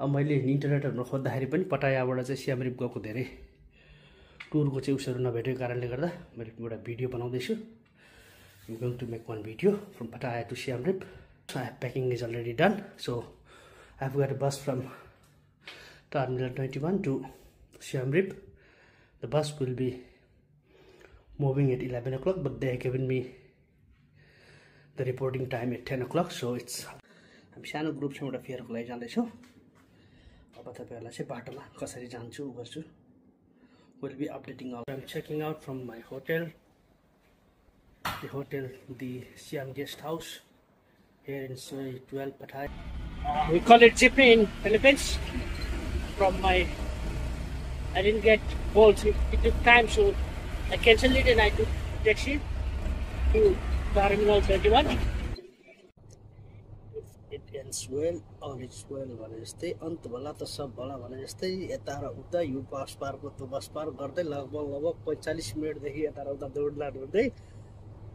मैले इन्टरनेटहरुमा खोज्दाखेरि पनि पटायाबाट चाहिँ सियाम रिप गएको धेरै टुरको चाहिँ उसहरु नभेटेको कारणले गर्दा मैले एउटा भिडियो बनाउँदैछु। I'm going to make one video from Pattaya to Siem Reap. So packing is already done. So I've got a bus from Terminal 21 to Siem Reap. The bus will be moving at 11 o'clock, but they have given me the reporting time at 10 o'clock. So it's I'm सानो group छौं एउटा फेयरको लागि जाँदै छौं। अब तपाईहरुलाई चाहिँ बाटोमा कसरी जान्छु गर्छु will be updating all. I'm checking out from my hotel. The Siam Guest House here in Soi 12 Pattaya. We call it jeepney in Philippines. I didn't get bolt. It took time, so I cancelled it and I took taxi to Terminal 21. It ends well, all is well. भने जस्तै अन्त भला त सब भला भने जस्तै यता र उता यो बस पारको त्यो बस पार गर्दै लगभग 45 मिनेट देखि यता र उता दौडलाड गर्दै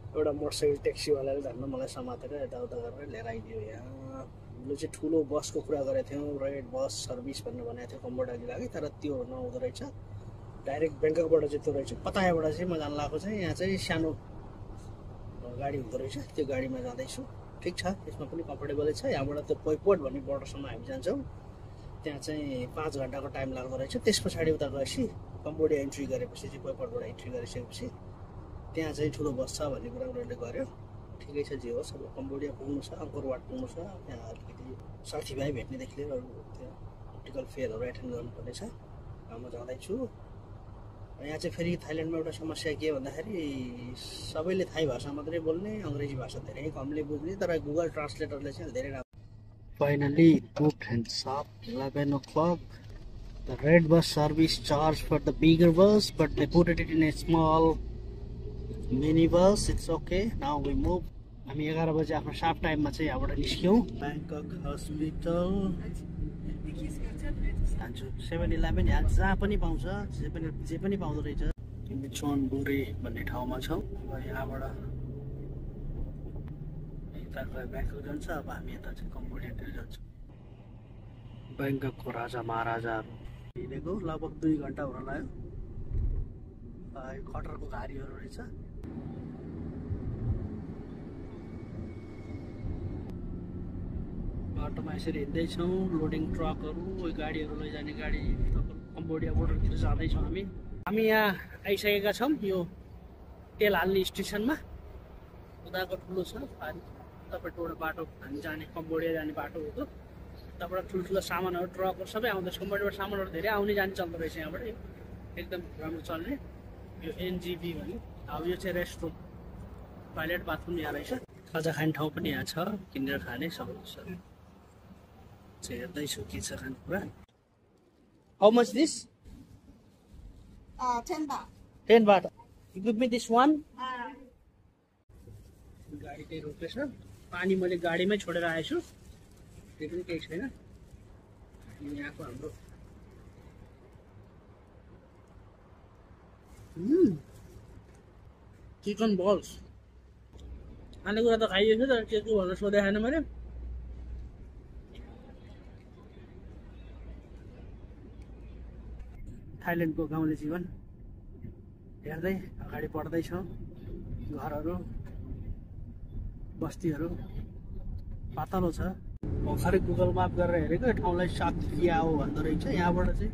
एउटा मोटरसाइकल ट्याक्सी वालाले धन्न मलाई समातेर यताउता गरेर लिएर आइदियो। यहाँ हामीले चाहिँ ठुलो बसको कुरा गरेको थियौँ, रेड बस सर्भिस भनेर भनेको थियो कम्बोडियाको लागि, तर त्यो नहुँदो रहेछ। डाइरेक्ट बेंककबाट चाहिँ त्यो रहेछ। पतायाबाट चाहिँ म जान लागेको चाहिँ यहाँ चाहिँ सानो गाडी हुँदो रहेछ, त्यो गाडीमा जाँदैछु। ठिक छ, यसमा पनि कम्फर्टेबलै छ। यहाँबाट त्यो पोइपोट भन्ने बोर्डरसम्म हामी जान्छौँ, त्यहाँ चाहिँ 5 घण्टाको टाइम लाग्दो रहेछ। त्यस पछाडि उता गएपछि कम्बोडिया इन्ट्री गरेपछि चाहिँ पोइपोटबाट इन्ट्री गरिसकेपछि त्यहाँ चाहिँ ठुलो बस छ भन्ने कुरा उनीहरूले गर्यो। ठिकै छ, जे होस्। अब कम्बोडिया पुग्नु छ, अङ्कोरवाट पुग्नु छ, त्यहाँ अलिकति साथीभाइ भेट्नेदेखि लिएर अरू त्यो पोलिटिकल फेयरहरू एटेन्ड गर्नुपर्ने छ। म जाँदैछु। यहाँ चाहिँ फेरि थाइल्यान्डमा एउटा समस्या के भन्दाखेरि सबैले थाई भाषा मात्रै बोल्ने, अङ्ग्रेजी भाषा धेरै कमले बुझ्ने, तर गुगल ट्रान्सलेटरले चाहिँ धेरै राम्रो। Finally booked and sharp 11 o'clock. The red bus service charged for the bigger bus, but they put it in a small mini bus. It's okay. Now we move. हामी 11 बजे आफ्नो साफ टाइममा चाहिँ यहाँबाट निस्क्यौँ। ब्याङ्कक हस्पिटल जान्छु। 7-11 यहाँ जहाँ पनि पाउँछ, जे पनि पाउँदो रहेछ। चोनबुरी भन्ने ठाउँमा छौँ। अब यहाँबाट यता ब्याङ्कक जान्छ। अब हामी यता चाहिँ कम्बोडियातिर जान्छौँ। ब्याङ्ककको राजा महाराजाहरू हिँडेको लगभग 2 घण्टा हुन लाग्यो। कटरको गाडीहरू रहेछ। बाटोमा यसरी हिँड्दैछौँ। लोडिङ ट्रकहरू, गाडीहरू लैजाने गाडी कम्बोडिया बोर्डरतिर जाँदैछौँ हामी यहाँ आइसकेका छौँ। यो तेल हाल्ने स्टेसनमा उताको ठुलो छ तपाईँको एउटा बाटो, हामी जाने कम्बोडिया जाने बाटो हो। त्यहाँबाट ठुल्ठुलो सामानहरू ट्रकहरू सबै आउँदैछ। कम्बोडियाबाट सामानहरू धेरै आउने जाने चल्दो रहेछ। यहाँबाट एकदम राम्रो चल्ने। यो एनजिबी भन्ने। अब यो चाहिँ रेस्टरुम, टोयलेट बाथरुम यहाँ रहेछ। खाजा खाने ठाउँ पनि यहाँ छ, किनेर खाने सबै छ। हेर्दैछु के छ खानेकुरा। How much this? 10 baht. 10 baht. You give me this one? गाडी चाहिँ रोकेछ। पानी मैले गाडीमै छोडेर आएछु। त्यो पनि केही छैन। यहाँको हाम्रो चिकन बल्स खानेकुरा त खाइएको छ, तर के को भनेर सोधे खाएन मैले। थाइल्यान्डको गाउँले जीवन हेर्दै अगाडि बढ्दैछौँ। घरहरू, बस्तीहरू पातलो छ। भर्खरै गुगल म्याप गरेर हेरेको, यो ठाउँलाई सातकिया हो भन्दो रहेछ। यहाँबाट चाहिँ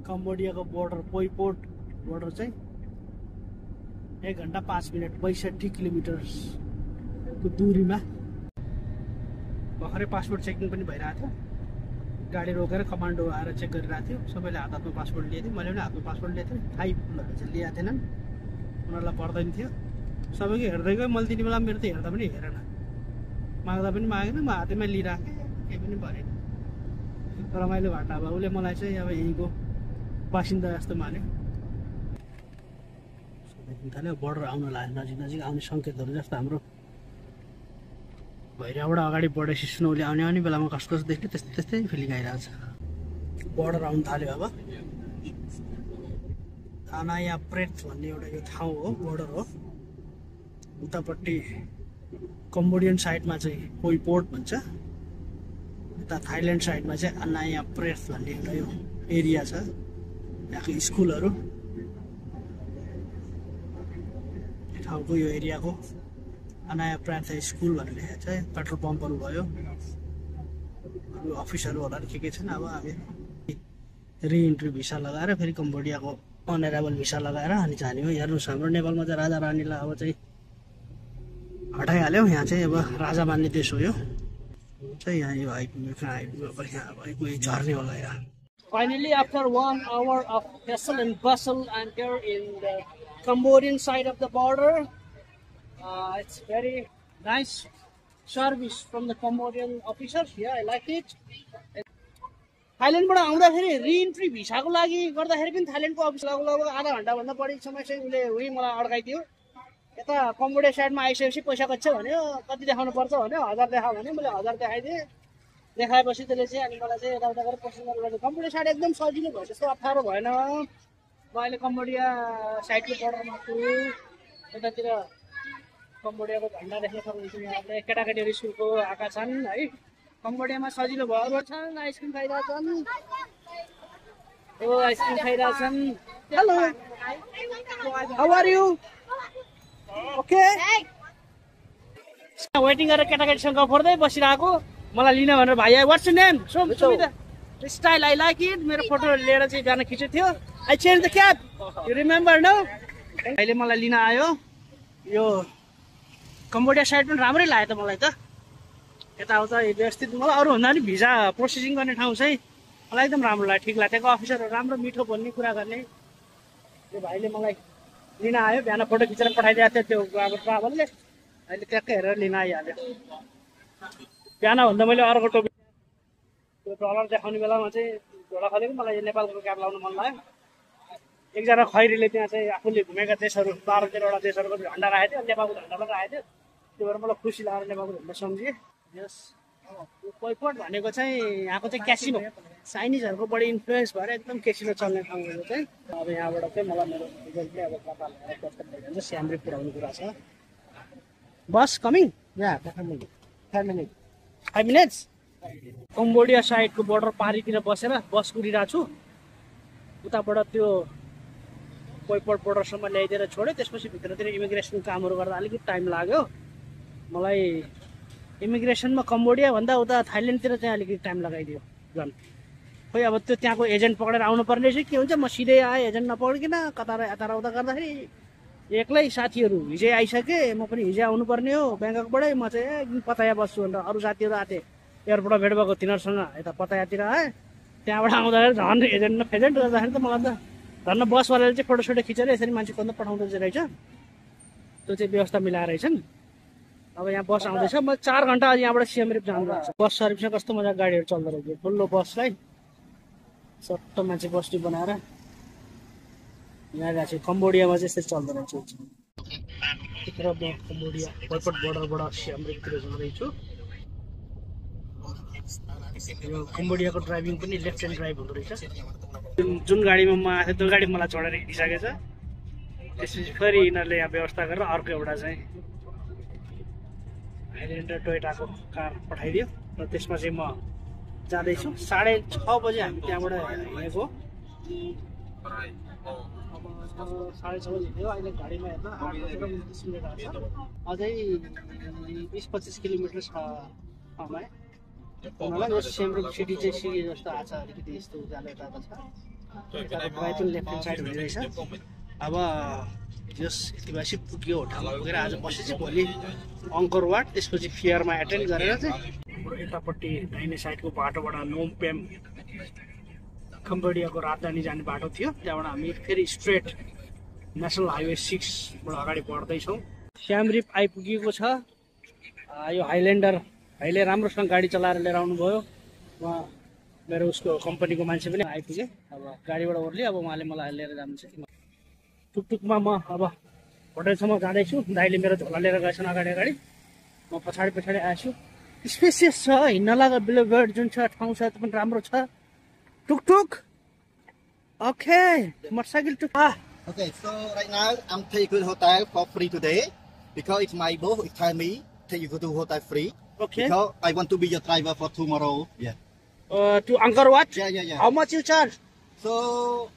कम्बोडियाको बोर्डर, पोइपोट बोर्डर चाहिँ 1 घण्टा 5 मिनट 62 किलोमिटरको दूरीमा। भर्खरै पासपोर्ट चेकिङ पनि भइरहेको थियो। गाडी रोकेर कमान्डो आएर चेक गरिरहेको थियो। सबैले हातमा पासपोर्ट लिएको थियो, मैले पनि हातमा पासपोर्ट लिएको थिएँ। थाई फुलहरू चाहिँ लिएको थिएनन्, उनीहरूलाई पर्दैन थियो। सबैको हेर्दै गयो। मैले तिनी बेला मेरो त हेर्दा पनि हेरेन, माग्दा पनि मागेन, म हातैमा लिइराखेँ, केही पनि भएन। रमाइलो घाटा अब उसले मलाई चाहिँ अब यहीँको बासिन्दा जस्तो मान्यो। थाल्यो बोर्डर आउन लाग्यो, नजिक आउने सङ्केतहरू जस्तो हाम्रो भैरवबाट अगाडि बढेपछि स्नोले आउने बेलामा कस्तो देख्यो त्यस्तै फिलिङ आइरहेको छ। बोर्डर आउनु थाल्यो। अब अनाया प्रेट भन्ने एउटा यो ठाउँ हो, बोर्डर हो। उतापट्टि कम्बोडियन साइडमा चाहिँ पोइपोट भन्छ, यता थाइल्यान्ड साइडमा चाहिँ अनाया प्रेस भन्ने एउटा यो एरिया छ यहाँको स्कुलहरू ठाउँको यो एरियाको अनाया प्रान्त स्कुल भनेर यहाँ चाहिँ पेट्रोल पम्पहरू भयो अरू अफिसहरू होला के छैन। अब हामी रिइन्ट्री भिसा लगाएर फेरि कम्बोडियाको अनअराइभल भिसा लगाएर अनि जाने हो। हेर्नुहोस् हाम्रो नेपालमा चाहिँ राजा रानीलाई अब चाहिँ हटाइहाल्यौँ। यहाँ चाहिँ अब राजा मान्ने देश हो यो चाहिँ। यहाँ यो आइपुग्यो कहाँ आइपुग्यो अब यहाँ अब आइपुग्यो झर्ने होला यहाँ। Finally, after 1 hour of hustle and bustle, I'm here in the Cambodian side of the border. It's very nice service from the Cambodian officers. Yeah, I like it. थाइल्यान्डबाट आउँदाखेरि रिइन्ट्री भिसाको लागि गर्दाखेरि पनि थाइल्यान्डको अफिस लगभग आधा घन्टाभन्दा बढी समय चाहिँ उसले उही मलाई अड्काइदियो। यता कम्बोडिया साइडमा आइसकेपछि पैसा कति छ भन्यो, कति देखाउनु पर्छ भन्यो, 1000 देखा भन्यो। मैले 1000 देखाइदिएँ। देखाएपछि त्यसले चाहिँ अनि मलाई चाहिँ यताउता गरेर प्रोसेस गर्नु। कम्बोडिया साइड एकदम सजिलो भयो, त्यस्तो अप्ठ्यारो भएन। म अहिले कम्बोडिया साइडको बोर्डरमा छु। यतातिर कम्बोडियाको झन्डा देख्न सक्नुहुन्छ यहाँले। केटाकेटीहरू स्कुलको आएका छन् है। कम्बोडियामा सजिलो भयो छन्। आइसक्रिम खाइरहेछन्। ओ आइसक्रिम खाइरहेछन्। Hello, how are you? Okay. Waiting गरेर केटाकेटीसँग फोर्दै बसिरहेको। मलाई लिन भनेर भाइ आयो। What's your name? Sumita. Style I like it. मेरो फोटो लिएर चाहिँ बिहान खिचेको थियो। I change the cap. You remember no? अहिले मलाई लिन आयो। यो कम्बोडिया साइड पनि राम्रै लाग्यो त मलाई त। यताउता व्यवस्थित। मलाई अरूभन्दा पनि भिजा प्रोसेसिङ गर्ने ठाउँ चाहिँ मलाई एकदम राम्रो लाग्यो, ठिक लाग्यो। त्यहाँको अफिसरहरू राम्रो मिठो बोल्ने कुरा गर्ने। त्यो भाइले मलाई लिन आयो। बिहान फोटो खिचेर पठाइदिएको थियो त्यो अब ट्राभलले। अहिले ट्याक्कै हेरेर लिन आइहाल्यो। बिहानभन्दा मैले अर्को टोपी त्यो डलर देखाउने बेलामा चाहिँ झोला खोलेको। मलाई नेपालको क्याप लाउनु मन लाग्यो। एकजना खैरीले त्यहाँ चाहिँ आफूले घुमेका देशहरू 12-13वटा देशहरूको झन्डा राखेको थियो। नेपालको झन्डा पनि राखेको थियो। त्यो भएर मलाई खुसी लागेर नेपालको झन्डा सम्झेँ। यस यो पैपोट भनेको चाहिँ यहाँको चाहिँ क्यासिनो। चाइनिजहरूको बढी इन्फ्लुएन्स भएर एकदम क्यासिनो चल्ने ठाउँ हो चाहिँ। अब यहाँबाट चाहिँ मलाई मेरो एजेन्टले अब कता ल्याएर कस्तो भइरहन्छ स्यामरी पुऱ्याउने कुरा छ। बस कमिङ? या 5 minutes। कम्बोडिया साइडको बोर्डर पारीतिर बसेर बस कुरिरहेको छु। उताबाट त्यो पैपोट बोर्डरसम्म ल्याइदिएर छोड्यो। त्यसपछि भित्रतिर इमिग्रेसनको कामहरू गर्दा अलिकति टाइम लाग्यो मलाई। इमिग्रेसनमा कम्बोडिया भन्दा उता थाइल्यान्डतिर चाहिँ अलिकति टाइम लगाइदियो झन्। खोइ अब त्यो त्यहाँको एजेन्ट पक्रेर आउनुपर्ने चाहिँ के हुन्छ। म सिधै आएँ एजेन्ट नपक्रिकन कतार यता उता गर्दाखेरि एक्लै साथीहरू हिजै आइसके। म पनि हिजै आउनुपर्ने हो ब्याङ्ककबाटै। म चाहिँ एकदम पताया बस्छु भनेर अरू साथीहरू आथे एयरपोर्टमा भेट भएको तिनीहरूसँग यता पतायातिर आएँ। त्यहाँबाट आउँदाखेरि झन् एजेन्ट फेजेन्ट गर्दाखेरि त मलाई त धन्न बसवालाले चाहिँ फोटोसोटो खिचेर यसरी मान्छे खोज्न पठाउँदो रहेछ। त्यो चाहिँ व्यवस्था मिलाएर रहेछन्। अब यहाँ बस आउँदैछ। म 4 घन्टा अझ यहाँबाट सिएम रिप जानु भएको छ। बस सर्भिसमा कस्तो मजा गाडीहरू चल्दो रहेछ। ठुलो बसलाई सट्ट मान्छे बस्ने बनाएर यहाँ गएको छु। कम्बोडियामा चाहिँ यसरी चल्दो रहेछ। यतिर म कम्बोडिया पैपोट बोर्डरबाट सिएम रिपतिर जाँदैछु। यो कम्बोडियाको ड्राइभिङ पनि लेफ्ट ह्यान्ड ड्राइभ हुँदो रहेछ। जुन गाडीमा म आएको थिएँ त्यो गाडी मलाई चढेर हिँडिसकेछ। त्यसपछि फेरि यिनीहरूले यहाँ व्यवस्था गरेर अर्को एउटा चाहिँ हाइल्यान्डर टोयोटाको कार पठाइदियो र त्यसमा चाहिँ म जाँदैछु। 6:30 बजे हामी त्यहाँबाट हिँडेको। अब 6:30 बजी हिँड्यो। अहिले गाडीमा हेर्दा 8:29 मिनट आएको छ। अझै 20-25 किलोमिटर छ समय। मलाई यो सेमरुप सिटी चाहिँ सिटी जस्तो आएको छ। अलिकति यस्तो उज्यालो यताको छ। बाई पनि लेफ्ट ह्यान्ड साइड हुने रहेछ। अब जस यतिबासी पुग्यो होटलमा पुगेर आज बसेपछि भोलि अङ्कोर वाट त्यसपछि फियरमा एटेन्ड गरेर चाहिँ यतापट्टि दाहिने साइडको बाटोबाट नोम पेम कम्बोडियाको राजधानी जाने बाटो थियो। त्यहाँबाट हामी फेरि स्ट्रेट नेसनल हाइवे 6बाट अगाडि बढ्दैछौँ। सिएम रिप आइपुगेको छ। यो हाइल्यान्डर भाइले राम्रोसँग गाडी चलाएर लिएर आउनुभयो। उहाँ मेरो उसको कम्पनीको मान्छे पनि आइपुगे। अब गाडीबाट ओर्लियो। अब उहाँले मलाई लिएर जानुहुन्छ। टुकटुकमा म अब होटलसम्म जाँदैछु। दाइले मेरो झोला लिएर गएछन् अगाडि अगाडि। म पछाडि पछाडि आएछु। स्पेसियस छ। हिँड्न लाग्दा बिलोभेड जुन छ ठाउँ छ त्यो पनि राम्रो छ। Tuktuk okay motorcycle took. Okay, so right now I'm taking hotel for free today because it's my boss. It tell me take you go to hotel free. Okay. Because I want to be your driver for tomorrow. Yeah. To Angkor Wat? Yeah. How much you charge? So,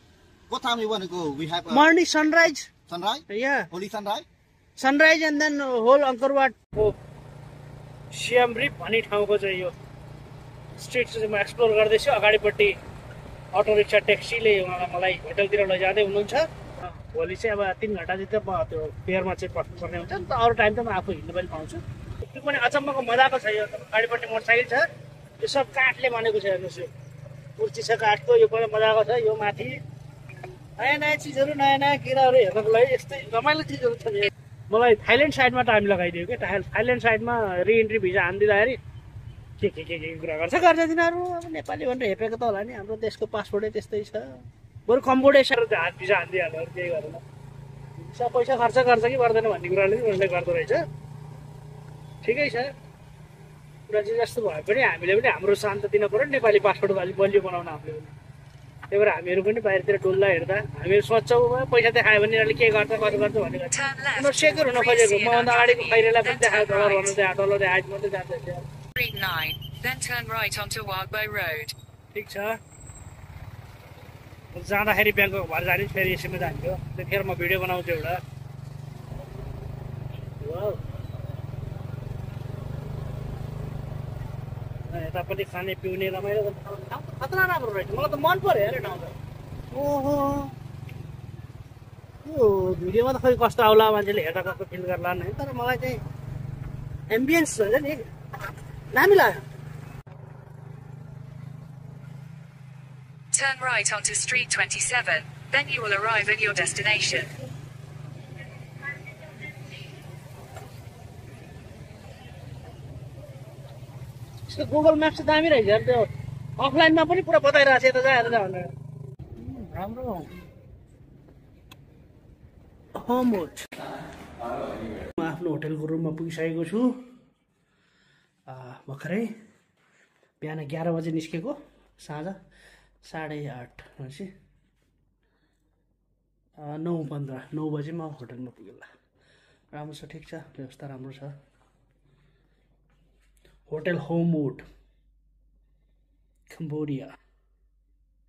what time you want to go? We have Morning sunrise. sunrise? Yeah. Only sunrise? Sunrise and then whole Angkor Wat. Siam Reap भन्ने ठाउँको चाहिँ यो street चाहिँ म explore गर्दैछु अगाडिपट्टि auto रिक्सा ट्याक्सीले मलाई होटलतिर लैजाँदै हुनुहुन्छ भोलि चाहिँ अब 3 घण्टा जति म त्यो फेयरमा चाहिँ पस्नुपर्ने हुन्छ नि त अरू टाइम त म आफू हिँड्नु पनि पाउँछु त्यो पनि अचम्मको मजाको छ यो अगाडिपट्टि मोटरसाइकल छ यो सब काठले बनेको छ हेर्नुहोस् यो कुर्सी छ काठको यो पनि मजाको छ यो माथि नयाँ चिजहरू नयाँ किराहरू हेर्नको लागि यस्तै रमाइलो चिजहरू छ मलाई थाइल्यान्ड साइडमा टाइम लगाइदियो कि थाइल्यान्ड साइडमा रिइन्ट्री भिजा हानिदिँदाखेरि के कुरा गर्छ तिनीहरू अब नेपाली भनेर हेपेको त होला नि हाम्रो देशको पासपोर्टै त्यस्तै छ बरु कम्बोडिया भिजा हानिदिइहाल्यो अरू केही गरेन पैसा खर्च गर्छ कि गर्दैन भन्ने कुराले उनीहरूले गर्दो रहेछ ठिकै छ कुरा चाहिँ जस्तो भए पनि हामीले पनि हाम्रो शान्त दिन पऱ्यो नि नेपाली पासपोर्टको अलिक बलियो बनाउन हामीले पनि त्यही भएर हामीहरू पनि बाहिरतिर डुल्दा हेर्दा हामीहरू सोच्छौँ पैसा देखायो भने यिनीहरूले के गर्छ कसो गर्छ भनेर उनीहरू सेक्युर हुन खोजेको मभन्दा अगाडिको खैरेलाई पनि देखायो डलर भन्नु डलर देखाएको मात्रै जान्छ ठिक छ जाँदाखेरि ब्याङ्कक भएर जाने फेरि यसैमा जान्थ्यो त्यतिखेर म भिडियो बनाउँछु एउटा यता पनि खाने पिउने रमाइलो खतरा राम्रो रहेछ मलाई त मन पर्यो अरे ठाउँ त ओहो यो भिडियोमा त खै कस्तो आउला मान्छेले हेर्दा कस्तो फिल गर्ला नि तर मलाई चाहिँ एम्बियन्स हुन्छ नि दामी लाग्यो Turn right onto Street 27, then you will arrive at your destination. Google map चाहिँ दामी रहेछ त्यो अफलाइनमा पनि पुरा बताइरहेको छ यता जा भनेर राम्रो होमवुड म आफ्नो होटलको रुममा पुगिसकेको छु भर्खरै बिहान 11 बजे निस्केको साँझ 8:30 भनेपछि 9:15 9 बजे म होटलमा पुगेला राम्रो छ ठिक छ व्यवस्था राम्रो छ होटल होमवुड कम्बोडिया